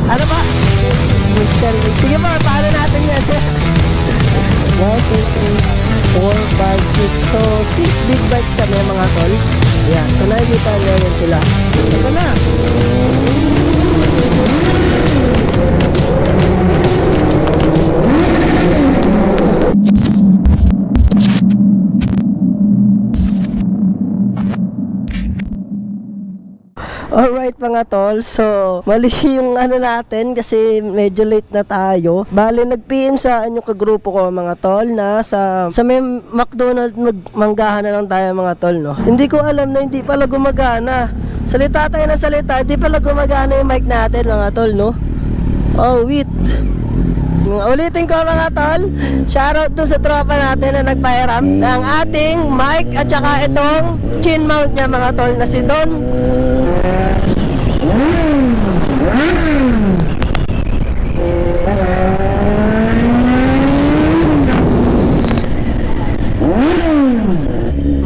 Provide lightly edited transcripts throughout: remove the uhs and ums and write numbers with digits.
Ano ba? Mr. Big. Sige po, paano natin yan? 1, 2, 3, 4, 5, 6. So, 6 big bikes kami mga tol. Yan, kung nakikita nyo yan sila. Ito na. Alright mga tol, so mali yung ano natin kasi medyo late na tayo. Bale nag-PM sa yung kagrupo ko mga tol na sa may McDonald's manggahan na lang tayo mga tol, no. Hindi ko alam na hindi pala gumagana. Salita tayo na salita, hindi pala gumagana yung mic natin mga tol, no. Oh wait. Ulitin ko mga tol, shoutout dun sa tropa natin na nagpairam ng ating mic at saka itong chin mount niya mga tol na si Don.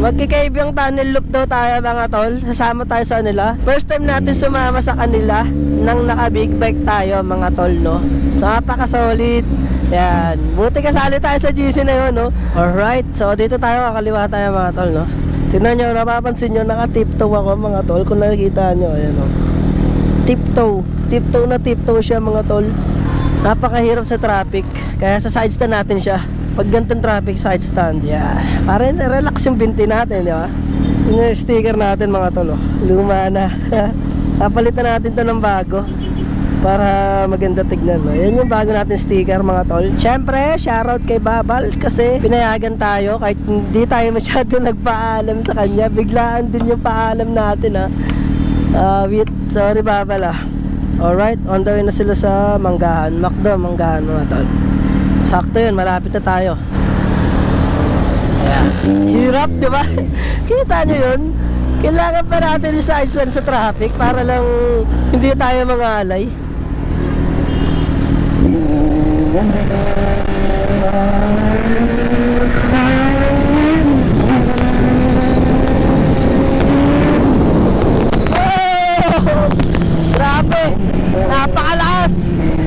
Magkikaibang tunnel loop daw tayo mga tol. Sasama tayo sa nila. First time natin sumama sa kanila nang naka big bike tayo mga tol, no. So napaka-solid. Yan. Buti kasali tayo sa GC na yun, no. Alright. So dito tayo, kakaliwa tayo mga tol, no. Tignan nyo, napapansin nyo, naka-tiptoe ako mga tol. Kung nakikita nyo, ayan, no. Tiptoe. Tiptoe na tiptoe siya mga tol. Napakahirap sa traffic. Kaya sa side stand natin siya. Pag ganitong traffic, side stand, yeah. Para relax yung binti natin, di ba? Yung sticker natin mga tol, oh. Luma na. Papalitan natin to ng bago para maganda tignan, no? Yan yung bago natin sticker mga tol. Siyempre, shoutout kay Babal kasi pinayagan tayo kahit hindi tayo masyado nagpaalam sa kanya. Biglaan din yung paalam natin, ha. Wait, sorry Babal, ah. Alright, on the way na sila sa Manggahan, McDo Manggahan mga tol. Sakto yun, malapit na tayo. Ayan. Hirap, diba? Kita nyo yun? Kailangan pa natin yung side stand sa traffic para lang hindi tayo mangalay. Oh! Grabe! Napakalakas!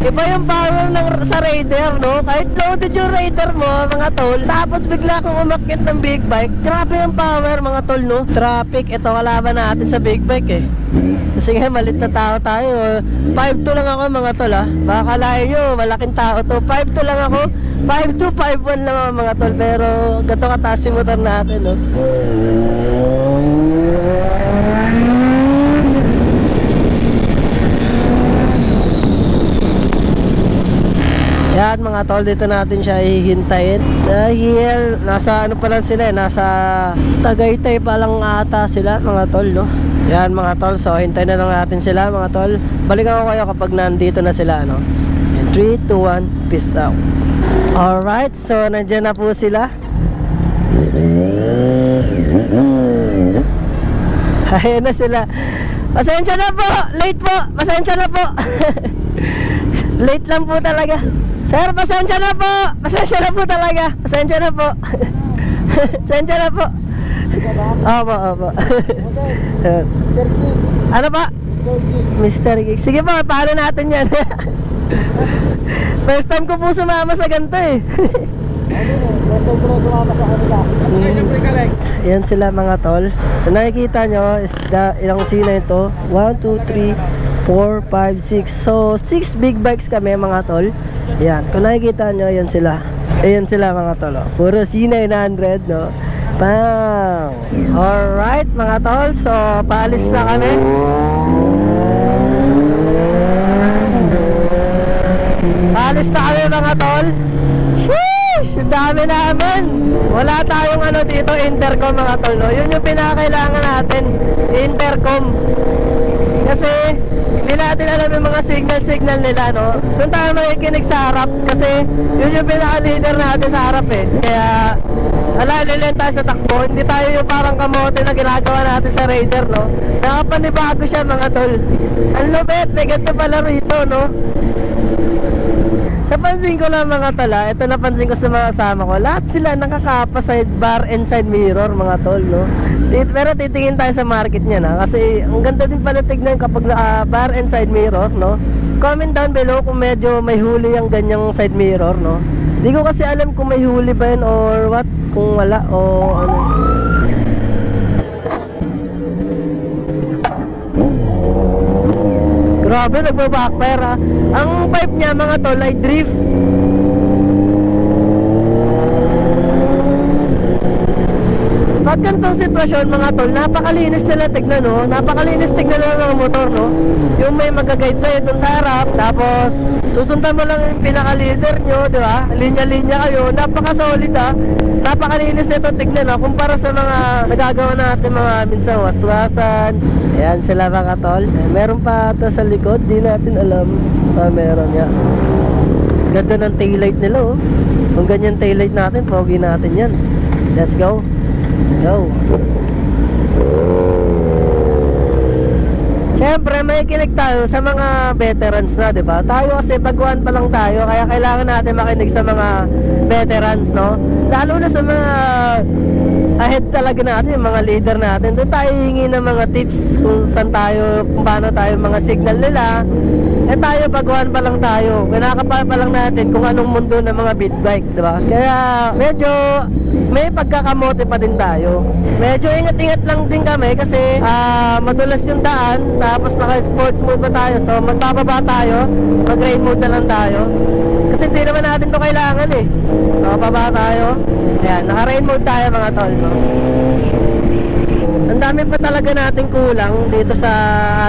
Iba yung power sa Raider, no? Kahit loaded yung Raider mo, mga tol, tapos bigla kang umakyat ng big bike, grabe yung power, mga tol, no? Traffic, ito kalaban natin sa big bike, eh. Kasi nga, malit na tao tayo. 5'2" lang ako, mga tol, ha? Baka kalahin nyo, malaking tao to. 5'2" lang ako. 5'2", 5'1" lang ako, mga tol. Pero, gato kataas yung motor natin, no? Yan mga tol, dito natin siya hihintayin. Dahil nasa ano pa lang sila, nasa Tagaytay pa lang ata sila mga tol, no? Yan mga tol, so hintayin na lang natin sila mga tol. Balikan ko kayo kapag nandito na sila, no? 3, 2, 1, peace out. Alright, so nandyan na po sila. Ayan na sila. Pasensya na po, late po, pasensya na po. Late lang po talaga. Sir, pasensya na po. Pasensya na po talaga. Pasensya na po. Pasensya na po. Opo, opo. Ano pa? Mr. Geek. Sige po, paano natin yan? First time ko po sumama sa ganito, eh. Yan sila mga tol. Kung nakikita nyo, ilang sina ito? 1, 2, 3, 4, 5, 6. So 6 big bikes kami mga tol. Yan, kung nakikita nyo, yan sila. Ayan sila mga tol, oh. Puro C900, no? Bang! Alright mga tol, so paalis na kami. Paalis na kami mga tol. Sheesh! Dami naman. Wala tayong ano dito, intercom mga tol, no? Yun yung pinakailangan natin, intercom. Kasi hindi natin alam yung mga signal nila, no? Doon tayo makikinig sa harap kasi yun yung pinaka-leader natin sa harap, eh. Kaya alalilan tayo sa takbo. Hindi tayo yung parang kamote na ginagawa natin sa Raider, no? Nakapanibago siya mga tol. Ang lupit, may ganito pala rito, no? Napansin ko lang mga tol, ito napansin ko sa mga kasama ko, lahat sila nakakapa side bar and side mirror mga tol, no? Pero titingin tayo sa market niya na, kasi ang ganda din pala tignan kapag bar and side mirror, no? Comment down below kung medyo may huli ang ganyang side mirror, no? Di ko kasi alam kung may huli ba yun or what, kung wala o ano. Grabe, nagbabackfire ha. Ang pipe niya mga tol ay drift. Pag ganitong sitwasyon mga tol, napakalinis nila tignan, no? Napakalinis tignan ng mga motor, no? Yung may mag-guide sa'yo dun sa harap, tapos susundan mo lang yung pinaka-leader nyo, di ba? Linya-linya kayo, napaka-solid ha. Napakalinis nito tignan, no? Kumpara sa mga nagagawa natin mga minsan waswasan. Ayan sila mga tol. Meron pa ata sa likod, di natin alam. Meron nga. Ganda ng taillight nila, oh. Kung ganyan taillight natin, pogi natin yan. Let's go. Go. Siyempre may kinig tayo sa mga veterans na, diba? Tayo kasi baguhan pa lang tayo, kaya kailangan natin makinig sa mga veterans, no? Lalo na sa mga ahead talaga natin, yung mga leader natin. Doon tayo hihingi ng mga tips kung saan tayo, kung paano tayo, mga signal nila. Eh tayo baguhan pa lang tayo, kinakapal pa lang natin kung anong mundo ng mga beat bike, diba? Kaya medyo may pagkakamote pa din tayo. Medyo ingat-ingat lang din kami kasi madulas yung daan, tapos naka-sports mode pa tayo. So magbababa tayo, mag-rain mode na lang tayo. Kasi hindi naman natin to kailangan eh. So baba tayo. Ayan, naka-rain mode tayo mga tol, no? Ang dami pa talaga nating kulang dito sa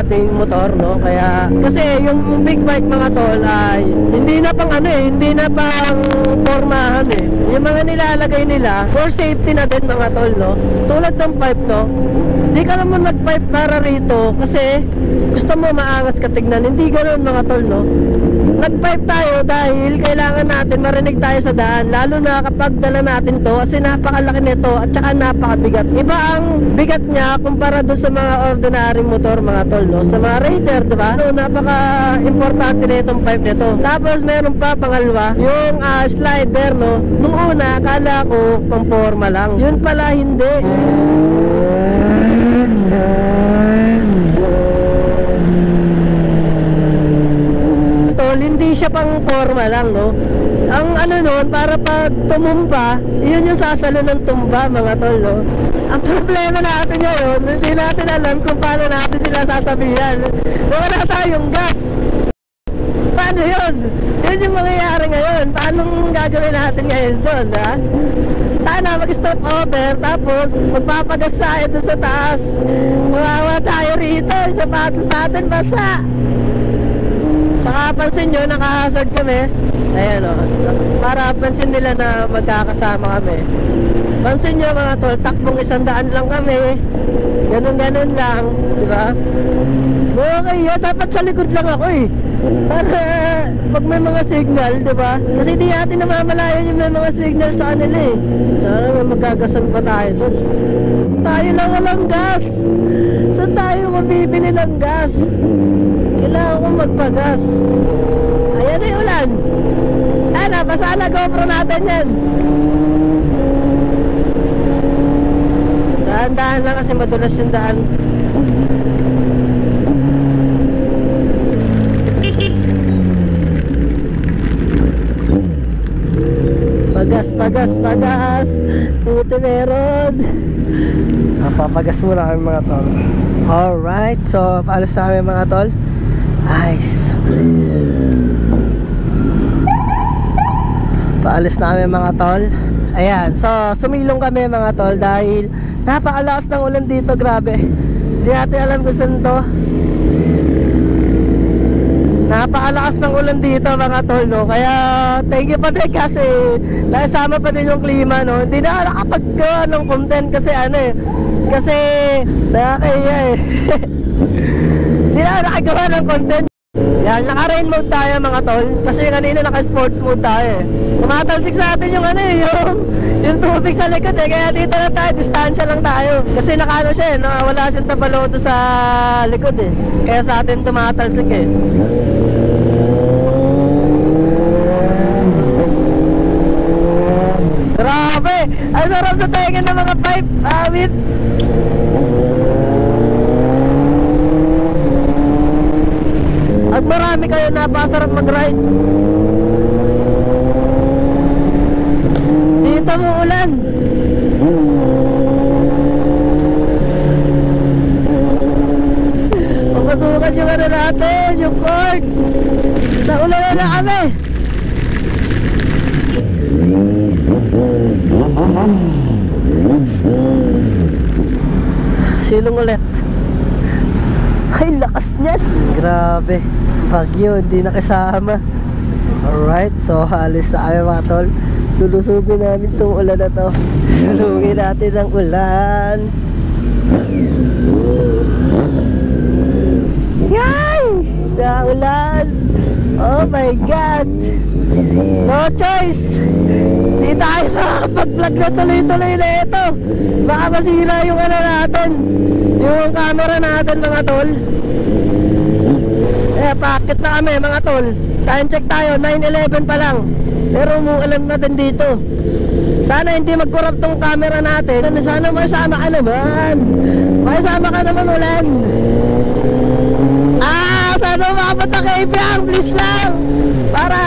ating motor, no? Kaya kasi yung big bike mga tol ay hindi na pang ano eh, hindi na pang pormahan eh. Yung mga nilalagay nila for safety na din mga tol, no? Tulad ng pipe, no? Hindi ka naman nag-pipe para rito kasi gusto mo maangas ka tignan. Hindi ganoon mga tol, no? Nag-pipe tayo dahil kailangan natin marinig tayo sa daan, lalo na kapag dala natin to kasi napakalaki nito at saka napakabigat. Iba ang bigat niya kumpara doon sa mga ordinary motor mga tol, no? Sa mga Raider, diba? So napaka-importante na itong pipe nito. Tapos meron pa pangalawa, yung slider, no? Nung una, akala ko pang forma lang. Yun pala hindi. Hindi siya pang forma lang, no? Ang ano nun, para pag tumumba, yun yung sasalo ng tumba mga tol, no? Ang problema natin ngayon, hindi natin alam kung paano natin sila sasabihan. Wala tayong gas. Paano yun? Yun yung mangyayari ngayon. Paano gagawin natin ngayon doon, ha? Sana mag-stop over, tapos magpapagas tayo doon sa taas. Mawawa tayo rito, yung sapatos natin basa. Tsaka pansin nyo, naka-hazard kami. Ayan o, para pansin nila na magkakasama kami. Pansin nyo mga tol, takbong 100 lang kami. Ganun-ganun lang, di ba? Okay, dapat sa likod lang ako eh. Para pag may mga signal, di ba? Kasi di natin namamalayan yung may mga signal sa kanila eh. Sana may magagasan pa tayo dun. Tayo lang walang gas. Saan tayo mabibili ng gas? Kailangan ko magpagas. Ayan na yung ulan. Ano, basa na GoPro natin yan. Daan-daan lang kasi madulas yung daan. Pagas. Buti meron. Papagas muna kami mga tol. Alright, so paalis na kami mga tol. Nice. Paalis na kami mga tol. Ayan, so sumilong kami mga tol dahil napakalakas ng ulan dito, grabe. Hindi natin alam kung saan to. Napakalakas ng ulan dito mga tol, no? Kaya thank you pa din kasi nakasama pa din yung klima, no? Hindi na nakapaggawa ng content kasi ano eh. Kasi nakakaya eh. Hindi na nakagawa ng content. Yan, naka-rain mode tayo mga tol. Kasi kanina naka-sports mode tayo eh. Tumatalsik sa atin yung ano eh, yung tubig sa likod eh. Kaya dito na tayo, distansya lang tayo. Kasi nakano siya eh, wala siyang tabaloto sa likod eh. Kaya sa atin tumatalsik eh. Pag marami kayo, napasarap mag-ride. Dito mo ulan. Papasukan yung ano natin, yung court. Naulan na kami. Silong ulit. Ay, lakas niyan. Grabe. Bagyo, hindi nakisama. Alright, so halis na kami mga tol. Lulusubin namin itong ulan na to. Sulungin natin ang ulan. Yay! Naulan. Oh my God. No choice. Di tayo makakapag-vlog na tuloy-tuloy na ito. Baka masira yung ano natin, yung camera natin mga tol. Paakit na kami mga tol. Time check tayo, 9:11 pa lang. Pero umuulan natin dito. Sana hindi mag-corrupt tong camera natin. Sana masama ka naman. Masama ka naman ulan. Sana makapunta kay Biang, please lang. Para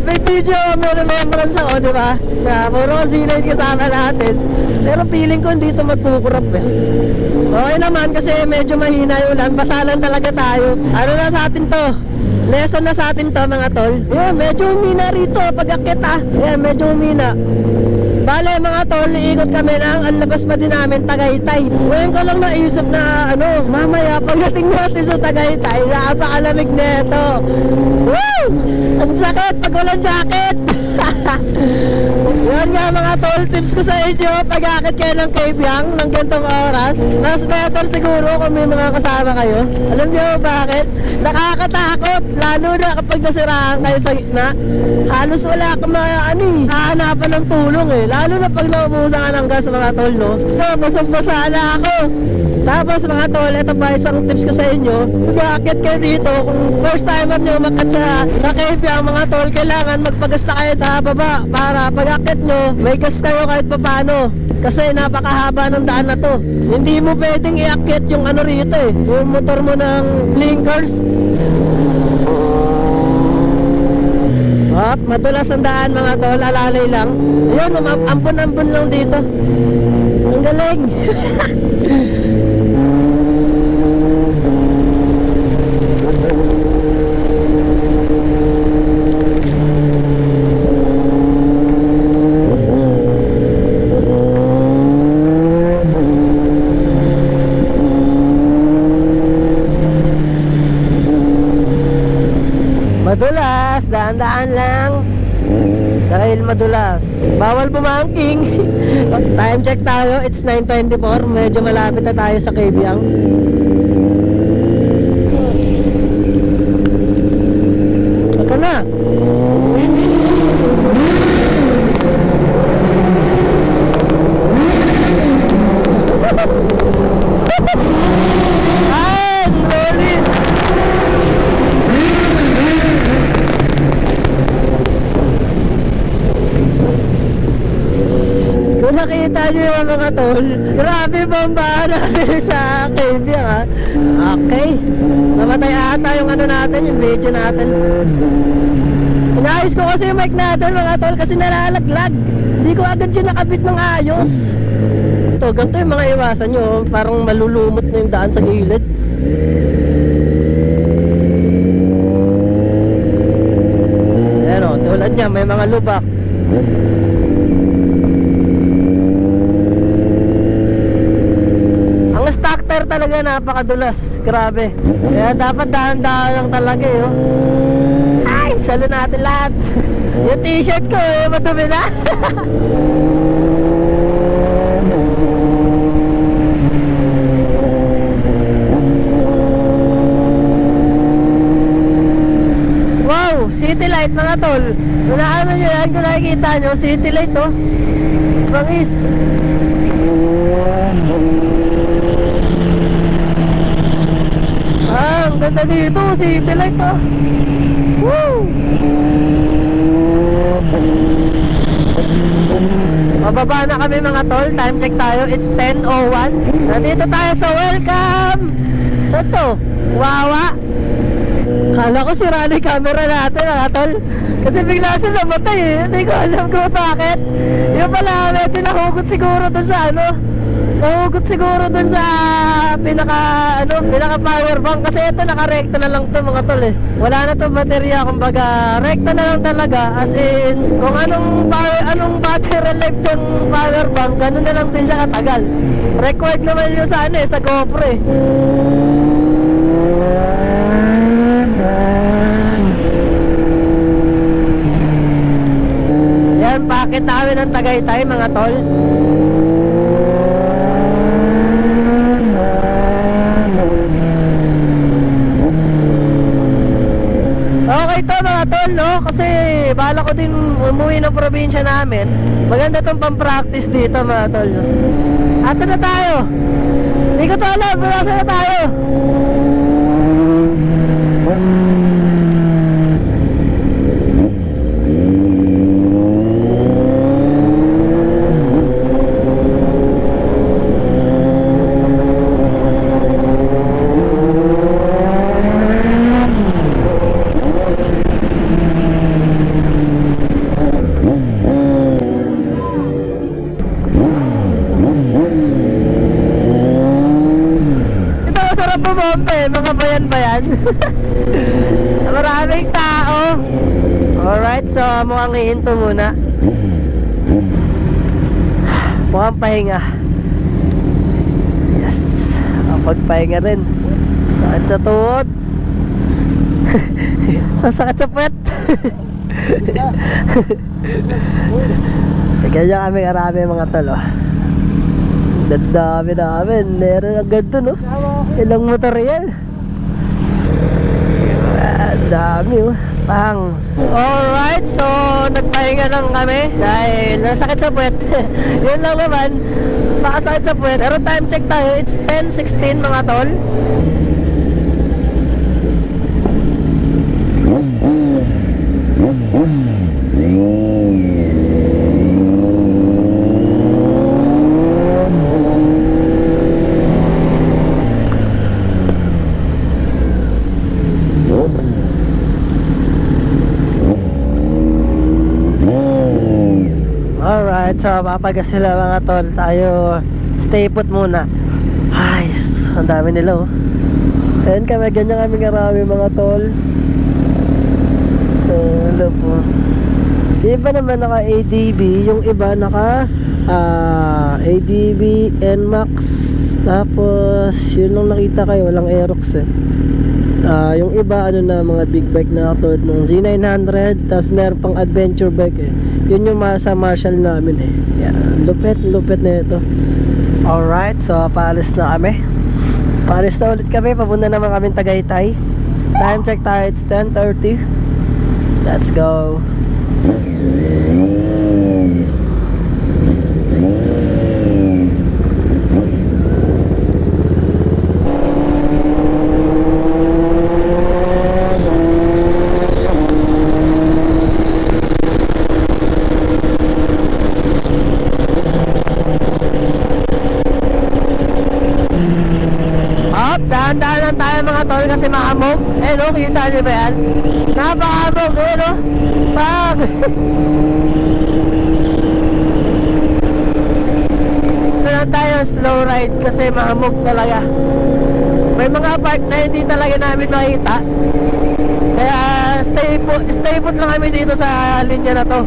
may video may remembrance ako, di ba? Na puro sinay kasama natin. Pero feeling ko hindi ito magkukurap eh. Okay naman kasi medyo mahina yung ulan. Basalan talaga tayo. Ano na sa atin to? Lesson na sa atin to mga tol. Yan, medyo humina rito pag-akit ah. Yan, medyo humina. Bale mga tol, iikot kami ng ang labas pa din namin, Tagaytay. Ngayon ko lang naisip na ano, mamaya pagdating natin sa Tagaytay, napakalamig neto. Woo! Ang sakit pag walang jacket. Yan nga mga tol, tips ko sa inyo, pag-akit kayo ng Kabyang ng gantong oras, mas better siguro kung may mga kasama kayo. Alam niyo bakit? Nakakatakot, lalo na kapag nasiraan kayo sa gitna. Halos wala kang hahanapan ng tulong eh. Lalo na pag naubusan ka ng gas mga tol, no? Basang-basa na ako. Tapos mga tol, ito pa isang tips ko sa inyo. Pag-akit kayo dito, kung first timer nyo umakyat sa Kabyang mga tol, kailangan magpagasta kayo sa baba para pag-akit nyo, may gas kayo kahit papano. Kasi napakahaba ng daan na to. Hindi mo pwedeng i-akit yung ano rito eh, yung motor mo ng blinkers. Madulas ang daan mga tol, alalay lang. Ayun, ampun-ampun lang dito. Ang galing. Madulas, daan-daan lang. Dahil madulas, bawal bumangking. Time check tayo, it's 9:24. Medyo malapit na tayo sa Kabyang. Ito na. Nakita nyo yung mga tol, grabe bombahan namin sa Kabyang ha. Okay, namatay ata yung ano natin, yung video natin. Inayos ko kasi yung mic natin mga tol kasi nalalaglag. Hindi ko agad siya nakabit ng ayos. Ito, ganito yung mga iwasan nyo, parang malulumot na yung daan sa gilid. Ayan o, tulad niya, may mga lubak. Talaga napakadulas, grabe. Kaya dapat dahan-dahan lang talaga eh, oh. Ay, salo natin lahat. Yung t-shirt ko eh, madumi na. Wow, city light mga tol. Ano nyo yan, kung nakikita nyo, city light oh. Bangis. Ang ganda dito, city light oh. Woo! Mababa na kami mga tol, time check tayo, it's 10:01. Nandito tayo sa welcome. Saan to? Wawa. Kala ko sira na yung camera natin mga tol. Kasi bigla siya namatay eh. Hindi ko alam kung bakit. Yung pala medyo nahugot siguro dun sa ano. Nahugot siguro dun sa pinaka power bank. Kasi ito nakarekta na lang to mga tol eh. Wala na to baterya, kumbaga rekta na lang talaga. As in, kung anong battery life ng power bank, ganun na lang din siya katagal. Record naman yun sa ano eh, sa GoPro eh. Yan, packet namin ng Tagaytay mga tol. Okay to mga tol, no? Kasi bala ko din umuwi ng probinsya namin. Maganda tong pang-practice dito mga tol, no? Asa na tayo? Hindi ko to alam, asa na tayo? Mga bayan-bayan. Maraming tao. Alright, so mukhang hihinto muna. Mukhang pahinga. Yes, pagpahinga rin. Sakit sa tuhod. Masakit sa puwet. Ganyan kami karami mga tol, oh. Dami namin. Meron agad to, no? Ilang motor yan? Dami, oh. Pang. Alright, so nagpahinga lang kami dahil nasakit sa puwet. Yun lang naman, pakasakit sa puwet. Pero time check tayo, it's 10:16 mga tol. Alright, so papagas sila mga tol. Tayo stay put muna. Ay, ang dami nila, oh. Ayan kami, ganyan kami karami mga tol. Hello po. Yung iba naman naka ADB, yung iba naka ADB, NMAX. Tapos yun lang nakita kayo, walang Aerox eh. Yung iba ano na mga big bike na katulad ng Z900. Tapos meron pang adventure bike eh. Yun yung sa Marshall namin eh. Yan, lupet na ito. Alright, so paalis na kami. Paalis na ulit kami. Papunta naman kami Tagaytay. Time check tayo, it's 10:30. Let's go. Dahan-dahan lang tayo mga tol kasi mahamog. Eh no, kita nyo ba yan? Napakahamog eh no? Pag lang tayo slow ride kasi mahamog talaga. May mga part na hindi talaga namin makita. Kaya stay put lang kami dito sa linya na to.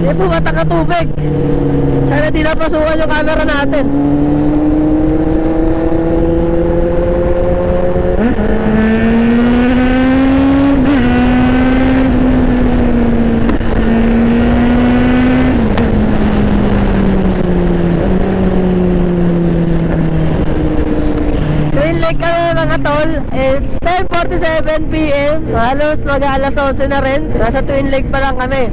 Eh bumata ka tubig. Sana di napasukan yung camera natin. Twin Lake kami mga tol. It's 10:47 PM. Halos mag-alas 11 na rin. Nasa Twin Lake pa lang kami.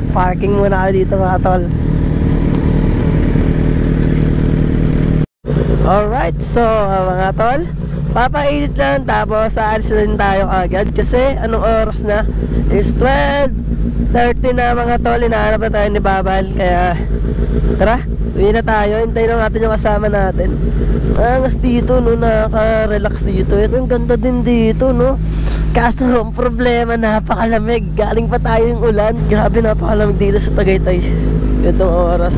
Parking muna ako dito mga tol. Alright, so mga tol, papainit lang tapos aalis din tayo agad kasi anong oras na? Is 12:30 na mga tol, hinahanap na tayo ni Babal. Kaya tara, uwi na tayo, hintayin lang natin yung kasama natin. Angas dito no, nakaka-relax dito. Ito yung ganda din dito no. Kaso ang problema, napakalamig. Galing pa tayo yung ulan. Grabe, napakalamig dito sa Tagaytay itong oras.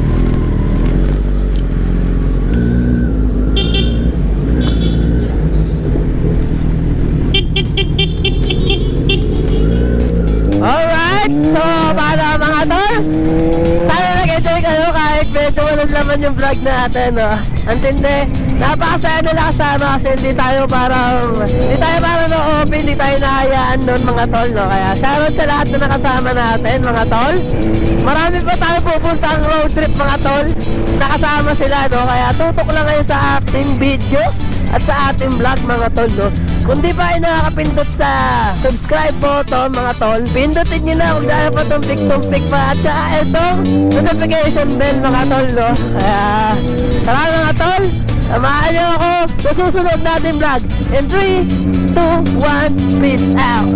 Alright, so para mga tol, sana nag-enjoy kayo kahit medyo walang laman yung vlog natin, no? Antindi, napakasaya nila kasama kasi hindi tayo parang no-open, hindi tayo nahayaan doon mga tol, no? Kaya shoutout sa lahat na nakasama natin mga tol. Marami pa tayo pupuntang road trip mga tol, nakasama sila, no? Kaya tutok lang kayo sa ating video at sa ating vlog mga tol, no? Kung di pa kayo nakakapindot sa subscribe button mga tol, pindutin nyo na kung dahil pa tumpik-tumpik pa. At saka itong notification bell mga tol, no? Kaya tara mga tol, samahan nyo ako sa susunod natin vlog. In 3, 2, 1, peace out.